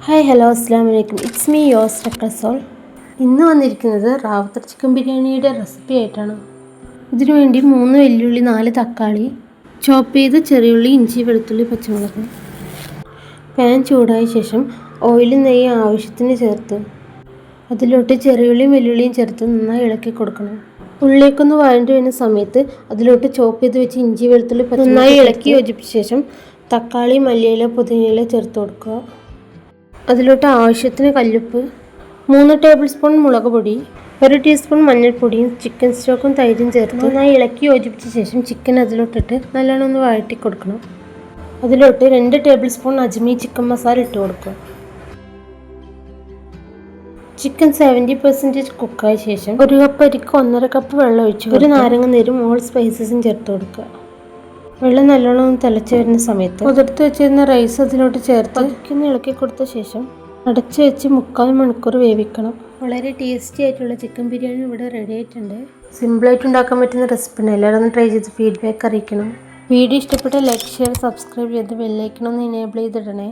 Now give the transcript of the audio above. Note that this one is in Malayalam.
ഹായ് ഹലോ അസ്സാം വലൈക്കും. ഇറ്റ്സ് മീ യോസ് റക്കസോൾ. ഇന്ന് വന്നിരിക്കുന്നത് റാവത്തർ ചിക്കൻ ബിരിയാണിയുടെ റെസിപ്പി ആയിട്ടാണ്. ഇതിനുവേണ്ടി 3 വെല്ലുള്ളി, 4 തക്കാളി, ചോപ്പ് ചെയ്ത ചെറിയുള്ളി, ഇഞ്ചി, വെളുത്തുള്ളി, പച്ചമുളക്. പാൻ ചൂടായ ശേഷം ഓയിലും നെയ്യ് ആവശ്യത്തിന് ചേർത്ത് അതിലോട്ട് ചെറിയുള്ളിയും വെല്ലുള്ളിയും ചേർത്ത് നന്നായി ഇളക്കി കൊടുക്കണം. ഉള്ളിലേക്കൊന്ന് വഴണ്ടി വരുന്ന സമയത്ത് അതിലോട്ട് ചോപ്പ് ചെയ്ത് വെച്ച് ഇഞ്ചി, വെളുത്തുള്ളി, നന്നായി ഇളക്കി യോജിപ്പിച്ച ശേഷം തക്കാളി, മല്ലിയില, പുതിനയില ചേർത്ത് കൊടുക്കുക. അതിലോട്ട് ആവശ്യത്തിന് കല്ലുപ്പ്, 3 ടേബിൾ സ്പൂൺ മുളക് പൊടി, 1 ടീസ്പൂൺ മഞ്ഞൾപ്പൊടിയും ചിക്കൻ സ്റ്റോക്കും തൈരും ചേർത്ത് നന്നായി ഇളക്കി യോജിപ്പിച്ച ശേഷം ചിക്കൻ അതിലോട്ടിട്ട് നല്ലോണം ഒന്ന് വഴറ്റി കൊടുക്കണം. അതിലോട്ട് 2 ടേബിൾ സ്പൂൺ അജ്മി ചിക്കൻ മസാല ഇട്ട് കൊടുക്കുക. ചിക്കൻ 70% കുക്കായ ശേഷം 1 കപ്പ് അരിക്ക് 1.5 കപ്പ് വെള്ളം ഒഴിച്ച് 1 നാരങ്ങ നീരും ഓൾ സ്പൈസസും ചേർത്ത് കൊടുക്കുക. വെള്ളം നല്ലോണം തിളച്ച് വരുന്ന സമയത്ത് കുതിർത്ത് വെച്ചിരുന്ന റൈസ് അതിലോട്ട് ചേർത്ത് പതുക്കെ ഇളക്കി കൊടുത്ത ശേഷം അടച്ചു വെച്ച് 3/4 മണിക്കൂർ വേവിക്കണം. വളരെ ടേസ്റ്റി ആയിട്ടുള്ള ചിക്കൻ ബിരിയാണി ഇവിടെ റെഡി ആയിട്ടുണ്ട്. സിമ്പിളായിട്ട് ഉണ്ടാക്കാൻ പറ്റുന്ന റെസിപ്പിയാണ്. എല്ലാവരും ഒന്ന് ട്രൈ ചെയ്ത് ഫീഡ്ബാക്ക് അറിയിക്കണം. വീഡിയോ ഇഷ്ടപ്പെട്ട ലൈക്ക്, ഷെയർ, സബ്സ്ക്രൈബ് ചെയ്ത് ബെല്ലൈക്കൺ ഒന്ന് എനേബിൾ ചെയ്തിടണേ.